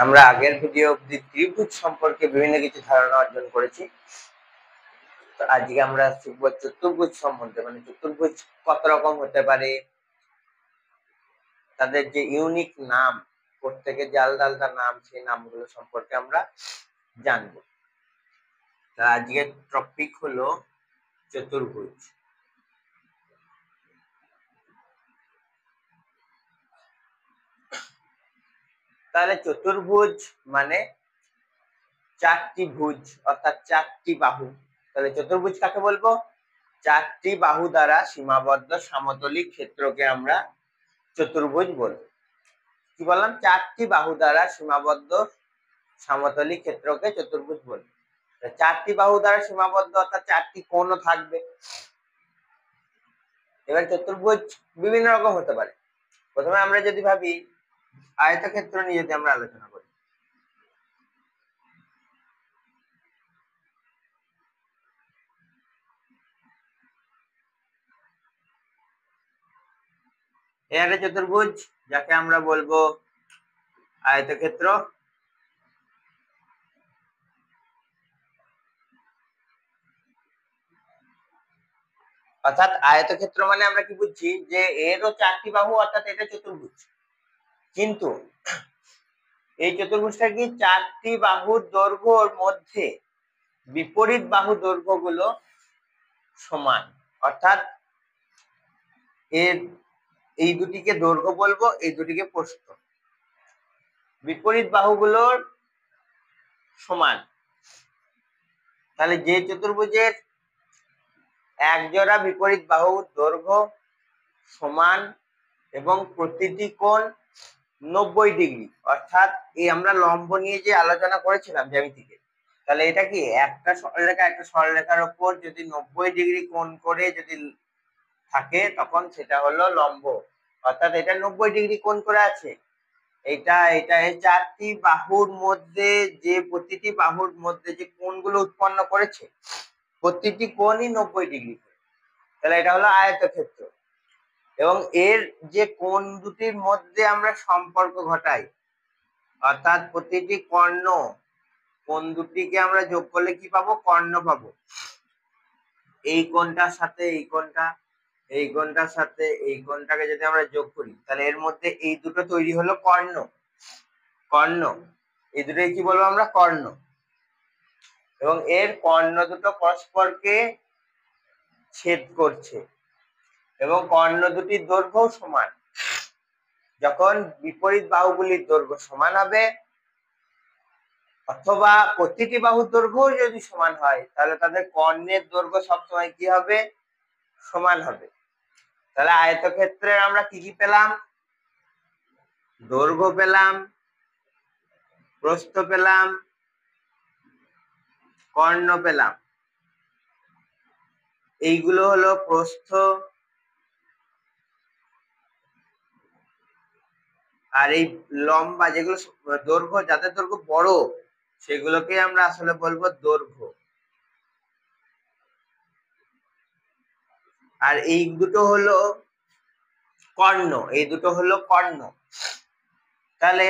আমরা আগের ভিডিও অবধি ত্রিভুজ সম্পর্কে বিভিন্ন কিছু ধারণা অর্জন করেছি। তো আজকে আমরা শিখবো চতুর্ভুজ সম্বন্ধে, মানে চতুর্ভুজ কত রকম হতে পারে, তাদের যে ইউনিক নাম, প্রত্যেকের যে আলাদা আলাদা নাম, সেই নামগুলো সম্পর্কে আমরা জানবো। তা আজকের টপিক হলো চতুর্ভুজ। তাহলে চতুর্ভুজ মানে চারটি ভুজ, অর্থাৎ চারটি বাহু। তাহলে চতুর্ভুজ কাকে বলবো? চারটি বাহু দ্বারা সীমাবদ্ধ সমতলিক ক্ষেত্রকে আমরা চতুর্ভুজ বলবো। কি বললাম? চারটি বাহু দ্বারা সীমাবদ্ধ সমতলিক ক্ষেত্রকে চতুর্ভুজ বলবো। চারটি বাহু দ্বারা সীমাবদ্ধ অর্থাৎ চারটি কোণও থাকবে। এবার চতুর্ভুজ বিভিন্ন রকম হতে পারে। প্রথমে আমরা যদি ভাবি আয়তক্ষেত্র নিয়ে যদি আমরা আলোচনা করি, এই একটা চতুর্ভুজ যাকে আমরা বলবো আয়তক্ষেত্র। অর্থাৎ আয়তক্ষেত্র মানে আমরা কি বুঝছি, যে এরও চারটি বাহু, অর্থাৎ এটা চতুর্ভুজ। কিন্তু এই চতুর্ভুজটা কি চারটি বাহুর দৈর্ঘ্যর মধ্যে বিপরীত বাহু দৈর্ঘ্যগুলো সমান, অর্থাৎ এর এই দুটিকে দৈর্ঘ্য বলবো, এই দুটিকে প্রস্থ। বিপরীত বাহুগুলোর সমান। তাহলে যে চতুর্ভুজের এক জোড়া বিপরীত বাহুর দৈর্ঘ্য সমান এবং প্রতিটি কোণ 90 ডিগ্রি, অর্থাৎ এই আমরা লম্ব নিয়ে যে আলোচনা করেছিলাম জ্যামিতিতে, তাহলে এটা কি একটা সরলরেখা একটা সরলরেখার উপর যদি 90 ডিগ্রি কোণ করে যদি থাকে, তখন সেটা হলো লম্ব। অর্থাৎ এটা 90 ডিগ্রি কোণ করে আছে। এটা এই চারটি বাহুর মধ্যে, যে প্রতিটি বাহুর মধ্যে যে কোণগুলো উৎপন্ন করেছে, প্রতিটি কোণই 90 ডিগ্রি। তাহলে এটা হলো আয়তক্ষেত্র। এবং এর যে কোণ দুটির মধ্যে আমরা সম্পর্ক ঘটাই, অর্থাৎ প্রতিটি কর্ণ, কোণ দুটিকে আমরা যোগ করলে কি পাবো? কর্ণ পাবো। এই কোণটার সাথে এই কোণটা, এই কোণটার সাথে এই কোণটাকে যদি আমরা যোগ করি, তাহলে এর মধ্যে এই দুটো তৈরি হলো কর্ণ। কর্ণ, এই দুটোই কি বলবো আমরা? কর্ণ। এবং এর কর্ণ দুটো পরস্পরকে ছেদ করছে এবং কর্ণ দুটির দৈর্ঘ্য সমান। যখন বিপরীত বাহুগুলির দৈর্ঘ্য সমান হবে, অথবা প্রতিটি বাহুর দৈর্ঘ্য যদি সমান হয়, তাহলে তাদের কর্ণের দৈর্ঘ্য সবসময় কি হবে? সমান হবে। তাহলে আয়তক্ষেত্রের আমরা কি কি পেলাম? দৈর্ঘ্য পেলাম, প্রস্থ পেলাম, কর্ণ পেলাম। এইগুলো হলো প্রস্থ, আর এই লম্বা যেগুলো দৈর্ঘ্য, যাদের দৈর্ঘ্য বড়, সেগুলোকে আমরা আসলে বলবো দৈর্ঘ্য। আর এই দুটো হলো কর্ণ, এই দুটো হলো কর্ণ। তাহলে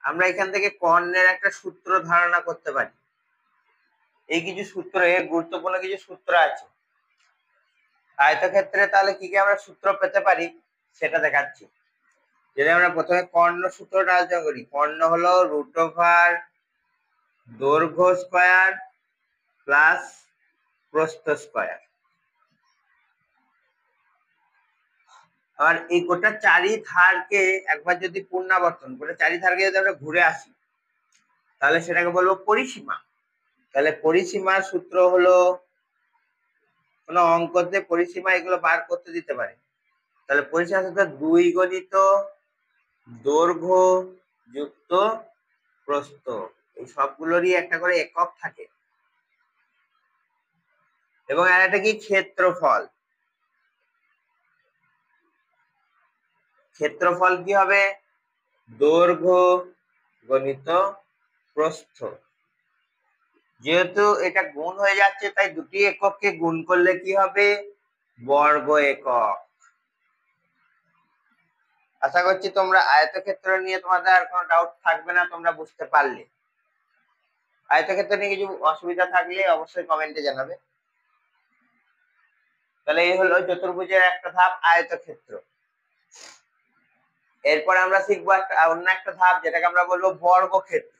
আমরা এখান থেকে কর্ণের একটা সূত্র ধারণা করতে পারি। এই কিছু সূত্র, এর গুরুত্বপূর্ণ কিছু সূত্র আছে আয়তক্ষেত্রে। তাহলে কি কি আমরা সূত্র পেতে পারি সেটা দেখাচ্ছি। যদি আমরা প্রথমে কর্ণ সূত্রটা আলোচনা করি, কর্ণ হলো √, দৈর্ঘ্য স্কয়ার প্লাস প্রস্থ স্কয়ার। আর এই গোটা চারিধারকে একবার যদি পুনরাবর্তন করে, চারিধারকে যদি আমরা ঘুরে আসি, তাহলে সেটাকে বলবো পরিসীমা। তাহলে পরিসীমার সূত্র হলো, কোন অঙ্কতে পরিসীমা এগুলো বার করতে দিতে পারে। তাহলে পরিসীমার সূত্র 2 গুণিত দৈর্ঘ্য যুক্ত প্রস্থ। এই সবগুলোরই একটা করে একক থাকে। এবং আর একটা কি? ক্ষেত্রফল। ক্ষেত্রফল কি হবে? দৈর্ঘ্য গণিত প্রস্থ। যেহেতু এটা গুণ হয়ে যাচ্ছে, তাই দুটি একককে গুণ করলে কি হবে? বর্গ একক। আশা করছি তোমরা আয়তক্ষেত্র নিয়ে তোমাদের আর কোনো ডাউট থাকবে না, তোমরা বুঝতে পারলে। আয়তক্ষেত্র নিয়ে কিছু অসুবিধা থাকলে অবশ্যই কমেন্টে জানাবে। তাহলে এই হলো চতুর্ভুজের একটা ধাপ আয়তক্ষেত্র। এরপর আমরা শিখবো অন্য একটা ধাপ, যেটাকে আমরা বলবো বর্গক্ষেত্র।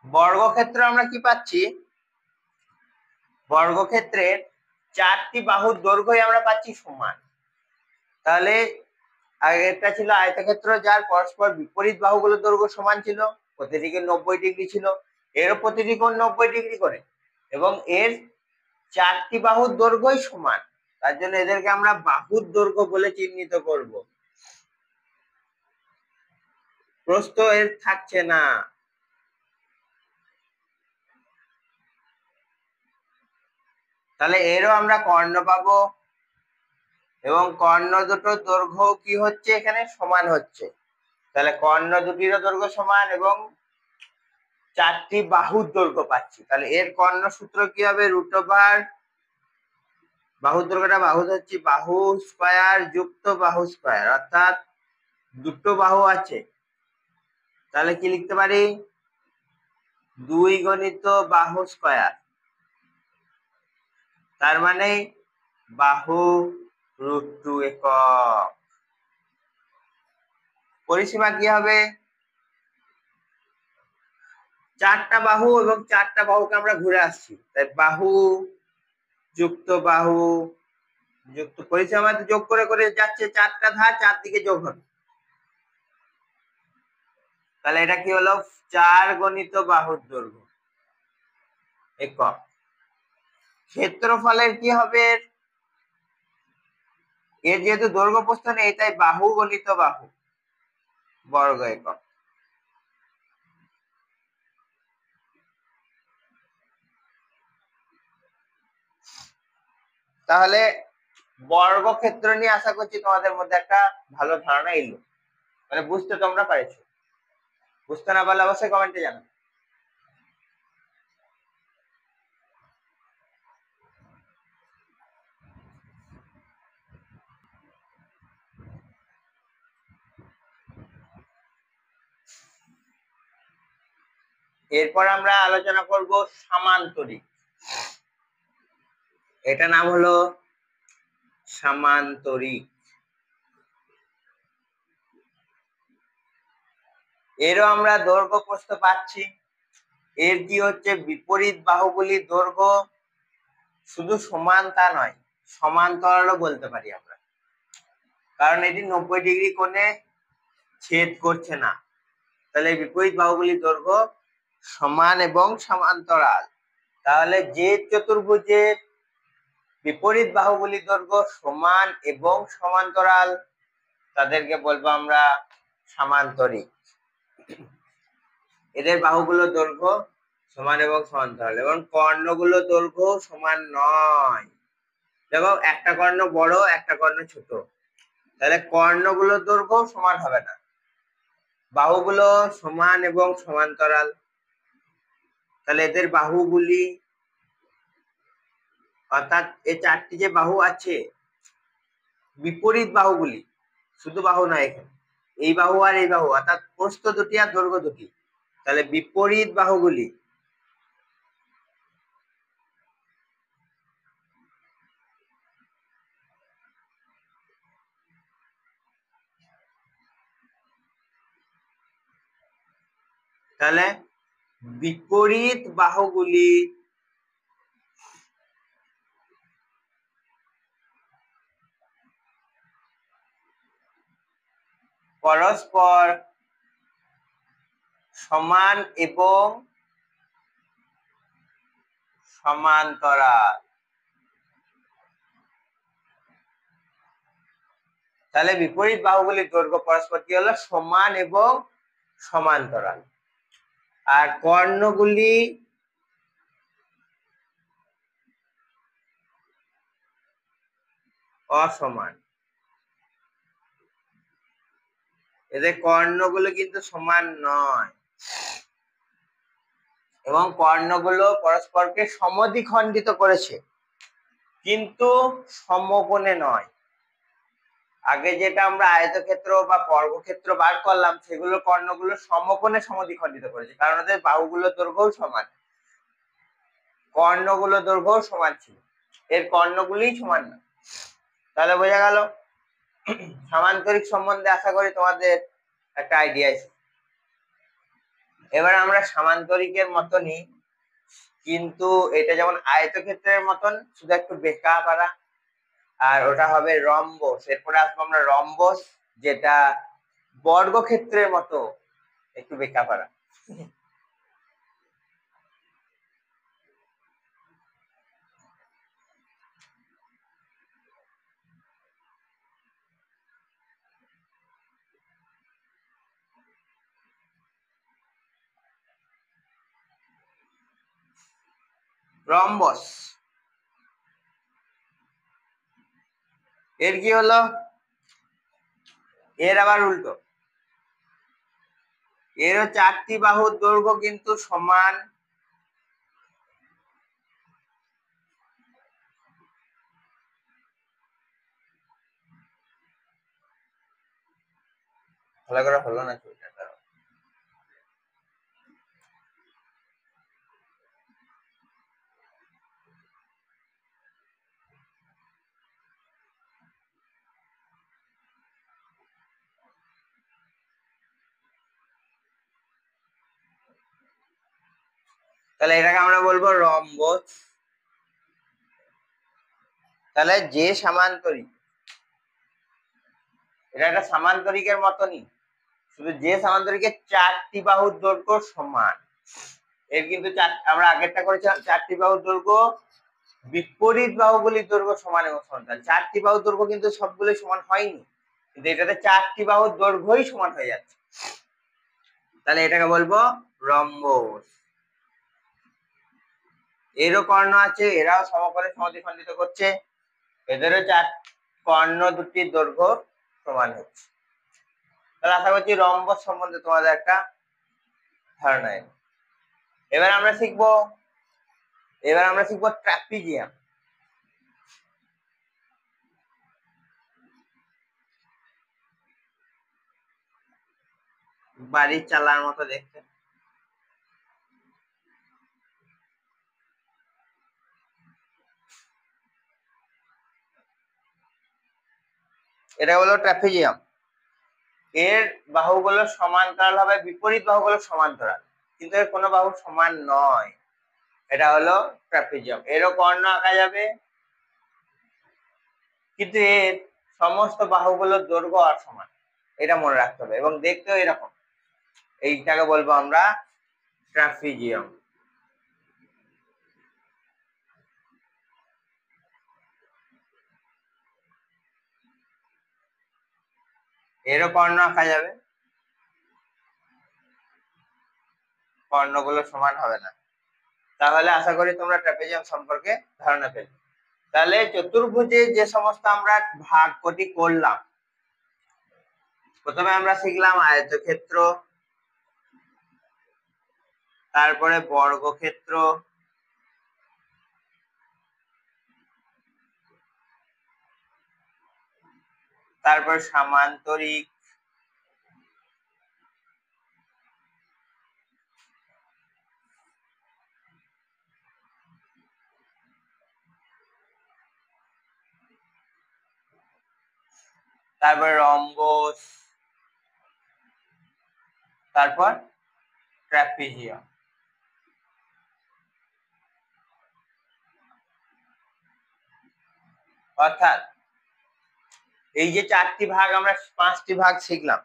বর্গক্ষেত্র আমরা কি পাচ্ছি, বর্গক্ষেত্রের চারটি বাহুর দৈর্ঘ্যই আমরা পাচ্ছি সমান। তাহলে আগেরটা ছিল আয়তক্ষেত্র, যার পরস্পর বিপরীত বাহুগুলোর দৈর্ঘ্য সমান ছিল, প্রতিদিকে 90 ডিগ্রি ছিল, এরও প্রতিটি কোণ 90 ডিগ্রি করে, এবং এর চারটি বাহুর দৈর্ঘ্যই সমান। তার জন্য এদেরকে আমরা বাহুর দৈর্ঘ্য বলে চিহ্নিত করব। প্রস্থ এর থাকছে না। তাহলে এরও আমরা কর্ণ পাবো, এবং কর্ণ দুটোর দৈর্ঘ্য কি হচ্ছে, এখানে সমান হচ্ছে। তাহলে কর্ণ দুটিরও দৈর্ঘ্য সমান এবং চারটি বাহুর দৈর্ঘ্য পাচ্ছি। তাহলে এর কর্ণ সূত্র কি হবে, √, বাহুর দৈর্ঘ্যটা বাহু হচ্ছে বাহু স্কয়ার যুক্ত বাহু স্কয়ার, অর্থাৎ দুটো বাহু আছে, তাহলে কি লিখতে পারি, 2 গুণিত বাহু স্কয়ার, তার মানে বাহু √2 একক। পরিসীমা কি হবে, চারটা বাহু এবং চারটা বাহুকে আমরা ঘুরে আসছি, তাই বাহু যুক্ত বাহু যুক্ত, পরিসীমা যোগ করে করে যাচ্ছে, চারটা ধার চারদিকে যোগ হবে, তাহলে এটা কি হলো, 4 গুণিত বাহুর দৈর্ঘ্য একক। ক্ষেত্রফলের কি হবে, এর যেহেতু দৈর্ঘ্য প্রস্থ নেই, তাই বাহু গুণিত বাহু বর্গ একক। তাহলে বর্গক্ষেত্র নিয়ে আশা করছি তোমাদের মধ্যে একটা ভালো ধারণা এলো, মানে বুঝতে তোমরা পারছো। বুঝতে না পারলে অবশ্যই কমেন্টে জানাবে। এরপর আমরা আলোচনা করব সামান্তরিক। এটা নাম হলো সামান্তরিক। এরও আমরা দৈর্ঘ্য প্রস্থ পাচ্ছি। এর কি হচ্ছে, বিপরীত বাহুগুলির দৈর্ঘ্য শুধু সমান তা নয়, সমান্তরালও বলতে পারি আমরা, কারণ এটি 90 ডিগ্রি কোণে ছেদ করছে না। তাহলে বিপরীত বাহুগুলির দৈর্ঘ্য সমান এবং সমান্তরাল। তাহলে যে চতুর্ভুজের বিপরীত বাহুগুলির দৈর্ঘ্য সমান এবং সমান্তরাল, তাদেরকে বলবো আমরা সামান্তরিক। এদের বাহুগুলোর দৈর্ঘ্য সমান এবং সমান্তরাল, এবং কর্ণগুলোর দৈর্ঘ্য সমান নয়। দেখো, একটা কর্ণ বড় একটা কর্ণ ছোট, তাহলে কর্ণগুলোর দৈর্ঘ্য সমান হবে না। বাহুগুলো সমান এবং সমান্তরাল, তাহলে এদের বাহুগুলি, অর্থাৎ এই চারটি যে বাহু আছে, বিপরীত বাহুগুলি, শুধু বাহু নয়, এখানে এই বাহু আর এই বাহু, অর্থাৎ প্রস্থ দুটি আর দৈর্ঘ্য দুটি, তাহলে বিপরীত বাহুগুলি তাহলে বিপরীত বাহুগুলি পরস্পর সমান এবং সমান্তরাল। তাহলে বিপরীত বাহুগুলির দৈর্ঘ্য পরস্পর কি হলো, সমান এবং সমান্তরাল। আর কর্ণগুলি অসমান। এদের কর্ণগুলো কিন্তু সমান নয় এবং কর্ণগুলো পরস্পরকে সমদ্বিখণ্ডিত করেছে কিন্তু সমকোণে নয়। আগে যেটা আমরা আয়তক্ষেত্র বা বর্গক্ষেত্র বার করলাম সেগুলো কর্ণগুলো সমকোণে সমদ্বিখণ্ডিত করেছে, কারণ ওদের বাহুগুলোর দৈর্ঘ্যও সমান, কর্ণগুলোর দৈর্ঘ্যও সমান ছিল, এর কর্ণগুলোই সমান না। তাহলে বোঝা গেল সামান্তরিক সম্বন্ধে আশা করি তোমাদের একটা আইডিয়া আছে। এবার আমরা সামান্তরিকের মতনই, কিন্তু এটা যেমন আয়তক্ষেত্রের মতন শুধু একটু বেঁকা পারা, আর ওটা হবে রম্বস। এরপরে আসবো আমরা রম্বস, যেটা বর্গক্ষেত্রের মতো একটু বেঁকা পারা। রম্বস এর কি হলো, এর আবার উল্টো, এরও চারটি বাহুর দৈর্ঘ্য কিন্তু সমান, ভালো করে হলো না ছবিটা। তাহলে এটাকে আমরা বলবো রম্বস। তাহলে যে সামান্তরিক, এটা একটা সামান্তরিকের মতনই, শুধু যে সামান্তরিকের চারটি বাহুর দৈর্ঘ্য সমান, এর কিন্তু আমরা আগেরটা করেছিলাম চারটি বাহুর দৈর্ঘ্য বিপরীত বাহুগুলির দৈর্ঘ্য সমান এবং সমান। চারটি বাহুর দৈর্ঘ্য কিন্তু সবগুলো সমান হয়নি, কিন্তু এটাতে চারটি বাহুর দৈর্ঘ্যই সমান হয়ে যাচ্ছে, তাহলে এটাকে বলবো রম্বস। এরও কর্ণ আছে, এরাও সমকোণে সমদ্বিখণ্ডিত করছে, এদেরও চার কর্ণ দুটির দৈর্ঘ্য সমান হচ্ছে। তাহলে আশা করছি রম্বস সম্বন্ধে তোমাদের একটা ধারণা এলো। এবার আমরা শিখবো ট্রাপিজিয়াম। বাড়ির চালার মতো দেখতে, এটা হলো ট্রাপিজিয়াম। এর বাহুগুলো সমান্তরাল হবে, বিপরীত বাহুগুলো সমান্তরাল, কিন্তু এর কোনো বাহু সমান নয়। এটা হলো ট্রাপিজিয়াম। এরও কর্ণ আঁকা যাবে, কিন্তু এর সমস্ত বাহুগুলোর দৈর্ঘ্য অসমান, এটা মনে রাখতে হবে, এবং দেখতেও এরকম। এইটাকে বলবো আমরা ট্রাপিজিয়াম। এরও কর্ণ আঁকা যাবে, কর্ণগুলো সমান হবে না। তাহলে আশা করি তোমরা ট্রাপিজিয়াম সম্পর্কে ধারণা পেলে। তাহলে চতুর্ভুজে যে সমস্ত আমরা ভাগ কটি করলাম, প্রথমে আমরা শিখলাম আয়তক্ষেত্র, তারপরে বর্গক্ষেত্র, তারপর সামান্তরিক, তারপর রম্বস, তারপর ট্রাপিজিয়াম। অর্থাৎ এই যে চারটি ভাগ, আমরা পাঁচটি ভাগ শিখলাম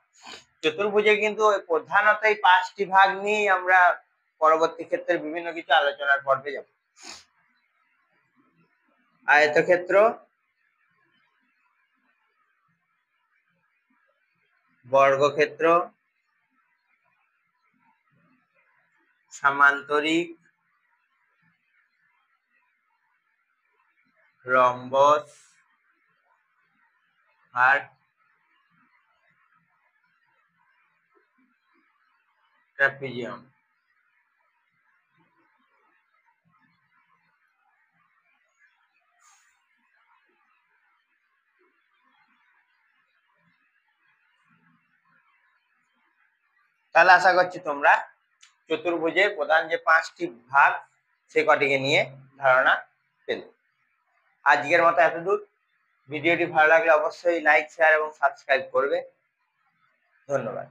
চতুর্ভুজে, কিন্তু প্রধানত এই পাঁচটি ভাগ নিয়ে আমরা পরবর্তী ক্ষেত্রে বিভিন্ন কিছু আলোচনার পর্বে যাব। আয়তক্ষেত্র, বর্গক্ষেত্র, সামান্তরিক, রম্বস, আর ট্রাপিজিয়াম। তাহলে আশা করছি তোমরা চতুর্ভুজের প্রধান যে 5টি ভাগ সে কটিকে নিয়ে ধারণা পেলে। আজকের মতো এতদূর। ভিডিওটি ভালো লাগলে অবশ্যই লাইক, শেয়ার এবং সাবস্ক্রাইব করবে। ধন্যবাদ।